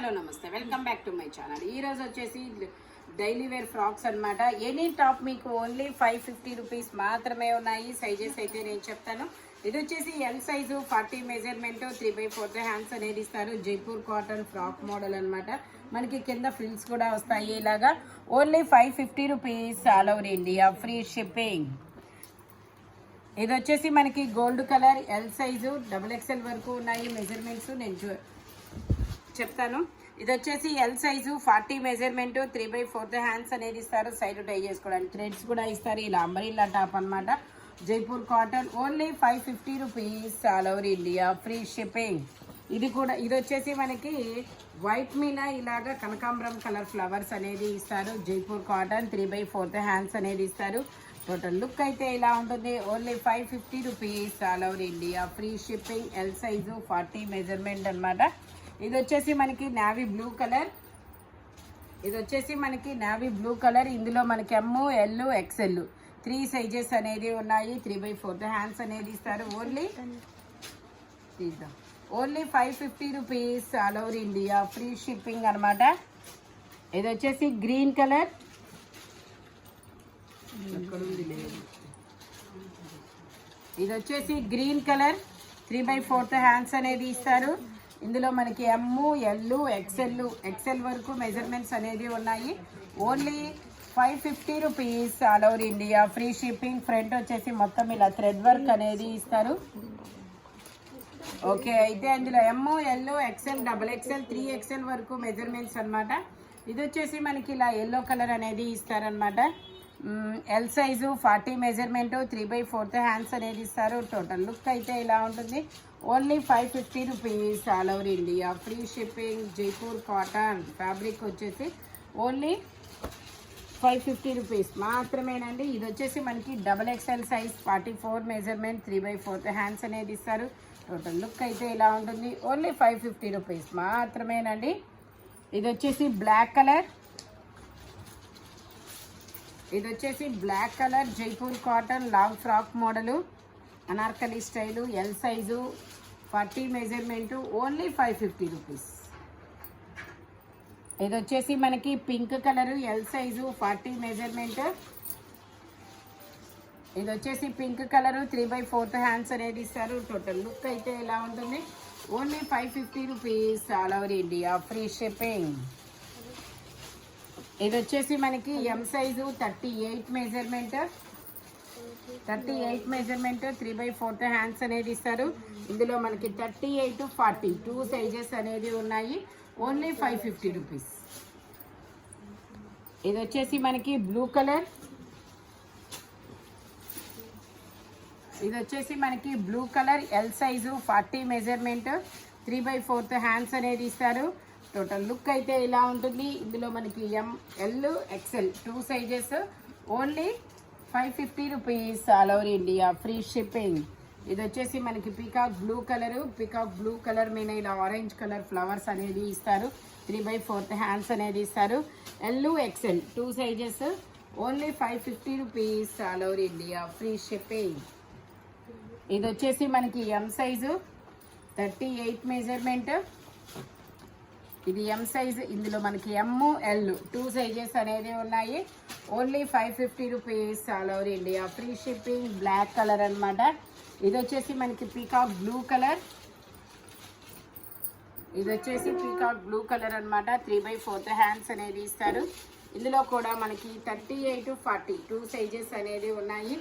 Hello నమస్తే, welcome back to my channel. ఈరోజు వచ్చేసి డైలీ వేర్ ఫ్రాక్స్ అనమాట. ఎనీ టాప్ మీకు ఓన్లీ 550 రూపీస్ మాత్రమే ఉన్నాయి. సైజెస్ అయితే నేను చెప్తాను. ఇది వచ్చేసి ఎల్ సైజు 40 మెజర్మెంట్ 3/4 హ్యాండ్స్ అనేది ఇస్తారు. జైపూర్ కాటన్ ఫ్రాక్ మోడల్ అనమాట. మనకి కింద ఫ్రిల్స్ కూడా వస్తాయి. ఇలాగా only 550 rupees all over India, free shipping. ఇది వచ్చేసి మనకి gold colour L size XXL వరకు ఉన్నాయి. మెజర్మెంట్స్ నేను చెప్తాను. ఇది వచ్చేసి ఎల్ సైజు 40 మెజర్మెంట్ 3/4 హ్యాండ్స్ అనేది ఇస్తారు. సైడ్ టై చేసుకోవడానికి థ్రెడ్స్ కూడా ఇస్తారు. ఇలా అంబరిల్లా టాప్ అనమాట. Jaipur cotton only 550 rupees all over India, free shipping. ఇది వచ్చేసి మనకి వైట్ మీద ఇలాగా కనకాంబరం కలర్ ఫ్లవర్స్ అనేది ఇస్తారు. జైపూర్ కాటన్ 3/4 హ్యాండ్స్ అనేది ఇస్తారు. టోటల్ లుక్ అయితే ఇలా ఉంటుంది. Only 550 rupees all over India, free shipping. L size 40 measurement అనమాట. ఇది వచ్చేసి మనకి నావీ బ్లూ కలర్. ఇందులో మనకి ఎమ్, ఎల్, XL 3 సైజెస్ అనేది ఉన్నాయి. 3/4 హ్యాండ్స్ అనేది ఇస్తారు. Only 550 rupees all over India, free shipping అనమాట. ఇది వచ్చేసి గ్రీన్ కలర్. ఇది వచ్చేసి గ్రీన్ కలర్ 3/4 హ్యాండ్స్ అనేది ఇస్తారు. ఇందులో మనకి ఎమ్, ఎల్, XL వరకు మెజర్మెంట్స్ అనేది ఉన్నాయి. Only 550 rupees all over India, free shipping. Front వచ్చేసి మొత్తం ఇలా థ్రెడ్ వర్క్ అనేది ఇస్తారు. ఓకే, అయితే అందులో ఎమ్, ఎల్, XL, XXL 3XL వరకు మెజర్మెంట్స్ అనమాట. ఇది వచ్చేసి మనకి ఇలా ఎల్లో కలర్ అనేది ఇస్తారనమాట. ఎల్ సైజు 40 మెజర్మెంట్ 3/4 హ్యాండ్స్ అనేది ఇస్తారు. టోటల్ లుక్ అయితే ఇలా ఉంటుంది. Only 550 rupees all over India, free shipping. Jaipur cotton fabric వచ్చేసి ఓన్లీ 550 రూపీస్ మాత్రమేనండి. ఇది వచ్చేసి మనకి XXL సైజ్ 44 మెజర్మెంట్ 3/4 హ్యాండ్స్ అనేది ఇస్తారు. టోటల్ లుక్ అయితే ఇలా ఉంటుంది. ఓన్లీ 550 రూపీస్ మాత్రమేనండి. ఇది వచ్చేసి black colour. Jaipur cotton long frock model, Anarkali style. L size 40 measurement only 550 rupees. ఇది వచ్చేసి మనకి pink colour. L size 40 measurement. ఇది వచ్చేసి పింక్ కలరు 3/4 హ్యాండ్స్ అనేది ఇస్తారు. టోటల్ లుక్ అయితే ఇలా ఉంటుంది. Only 550 rupees all over India, free shipping. ఇది వచ్చేసి మనకి ఎం సైజు 38 మెజర్మెంట్ 3/4 హ్యాండ్స్ అనేది ఇస్తారు. ఇందులో మనకి 38, 40 2 సైజెస్ అనేది ఉన్నాయి. Only 550 rupees. ఇది వచ్చేసి మనకి blue colour. L size 40 measurement 3/4 hands అనేది ఇస్తారు. టోటల్ లుక్ అయితే ఇలా ఉంటుంది. ఇందులో మనకి M, L, XL 2 sizes. Only 550 rupees all over India, free shipping. ఇది వచ్చేసి మనకి పీకాక్ బ్లూ కలర్ మీద ఇలా ఆరెంజ్ కలర్ ఫ్లవర్స్ అనేది ఇస్తారు. 3/4 హ్యాండ్స్ అనేది ఇస్తారు. L, XL 2 sizes. Only 550 rupees all over India, free shipping. ఇది వచ్చేసి మనకి ఎం సైజు 38 మెజర్మెంట్. ఇది ఎం సైజు. ఇందులో మనకి ఎమ్, ఎల్ 2 సైజెస్ అనేది ఉన్నాయి. Only 550 rupees all over India, free shipping. Black colour అనమాట. ఇది వచ్చేసి మనకి పీకాక్ బ్లూ కలర్. 3/4 హ్యాండ్స్ అనేది ఇస్తారు. ఇందులో కూడా మనకి 38, 40 2 సైజెస్ అనేది ఉన్నాయి.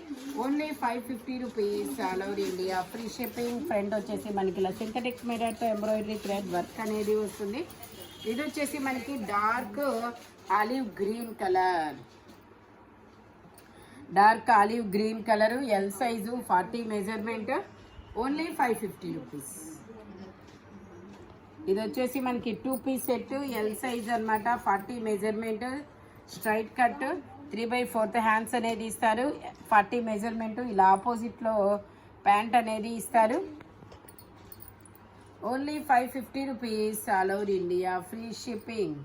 Only 550 rupees all over India, free shipping. Front వచ్చేసి మనకి ఇలా సింథటిక్ మిర్రర్తో ఎంబ్రాయిడరీ థ్రెడ్ వర్క్ అనేది వస్తుంది. ఇది వచ్చేసి మనకి dark olive green colour. L size 40 measurement. Only 550 rupees. ఇది వచ్చేసి మనకి 2 పీస్ సెట్. ఎల్ సైజ్ అనమాట. 40 మెజర్మెంట్ స్ట్రైట్ కట్ 3/4 హ్యాండ్స్ అనేది ఇస్తారు. 40 మెజర్మెంట్. ఇలా ఆపోజిట్లో ప్యాంట్ అనేది ఇస్తారు. Only 550 rupees all over India, free shipping.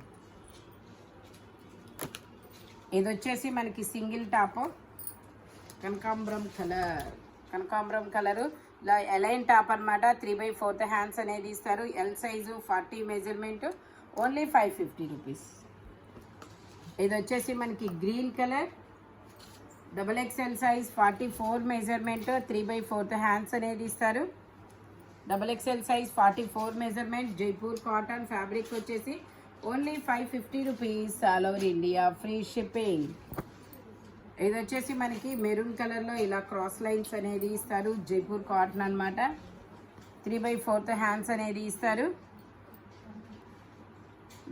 ఇది వచ్చేసి మనకి సింగిల్ టాప్ కనకాంబరం కలరు ఎలైన్ టాప్ అనమాట. 3/4 హ్యాండ్స్ అనేది ఇస్తారు. L size 40 measurement. Only 550 rupees. ఇది వచ్చేసి మనకి green colour XXL size 44 measurement 3/4 hands అనేది ఇస్తారు. XXL size 44 measurement Jaipur cotton fabric వచ్చేసి only 550 rupees all over India free shipping. ఇది వచ్చేసి మనకి మెరూన్ కలర్లో ఇలా క్రాస్ లైన్స్ అనేది ఇస్తారు. జైపూర్ కాటన్ అనమాట. 3/4 హ్యాండ్స్ అనేది ఇస్తారు.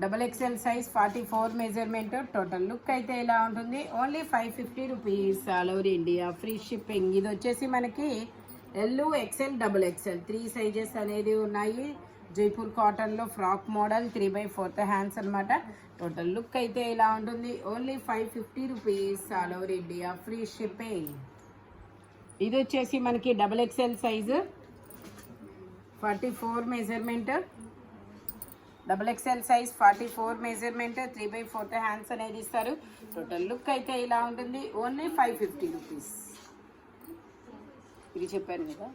XXL size 44 measurement. Total look అయితే ఇలా ఉంటుంది. Only 550 rupees all over India free shipping. ఇది వచ్చేసి మనకి ఎల్, XL, XXL 3 సైజెస్ అనేది ఉన్నాయి. జైపూర్ కాటన్లో ఫ్రాక్ మోడల్ 3/4 హ్యాండ్స్ అనమాట. టోటల్ లుక్ అయితే ఇలా ఉంటుంది. Only 550 rupees all over India free shipping. ఇది వచ్చేసి మనకి XXL size 44 measurement. XXL size 44 measurement 3/4 hands అనేది ఇస్తారు. టోటల్ లుక్ అయితే ఇలా ఉంటుంది. Only 550 rupees. ఇది చెప్పాను కదా.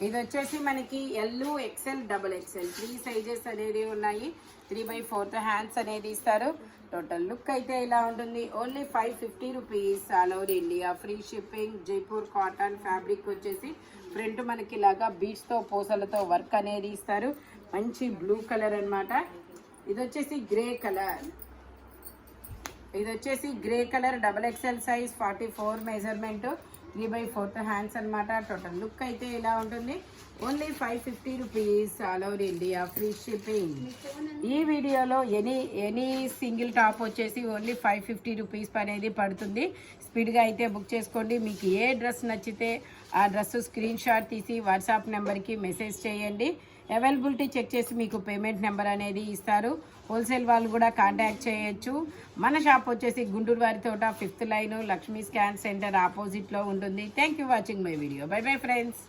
ఇది వచ్చేసి మనకి ఎల్, XL, XXL 3 సైజెస్ అనేది ఉన్నాయి. 3/4 హ్యాండ్స్ అనేది ఇస్తారు. టోటల్ లుక్ అయితే ఇలా ఉంటుంది. Only 550 rupees all over India free shipping. Jaipur cotton fabric వచ్చేసి ఫ్రంట్ మనకి ఇలాగా బీడ్స్తో పూసలతో వర్క్ అనేది ఇస్తారు. మంచి బ్లూ కలర్ అనమాట. ఇది వచ్చేసి grey colour. XXL size 44 measurement 3/4 hands అనమాట. టోటల్ లుక్ అయితే ఇలా ఉంటుంది. Only 550 rupees all over India free shipping. ఈ వీడియోలో ఎనీ సింగిల్ టాప్ వచ్చేసి ఓన్లీ 550 రూపీస్ అనేది పడుతుంది. స్పీడ్గా అయితే బుక్ చేసుకోండి. మీకు ఏ డ్రెస్ నచ్చితే ఆ డ్రెస్ స్క్రీన్ షాట్ తీసి వాట్సాప్ నెంబర్కి మెసేజ్ చేయండి. అవైలబిలిటీ చెక్ చేసి మీకు పేమెంట్ నెంబర్ అనేది ఇస్తారు. హోల్సేల్ వాళ్ళు కూడా కాంటాక్ట్ చేయొచ్చు. మన షాప్ వచ్చేసి గుంటూరు వారి తోట 5th line Lakshmi scan centre ఆపోజిట్లో ఉంటుంది. Thank you watching my video. By bye friends.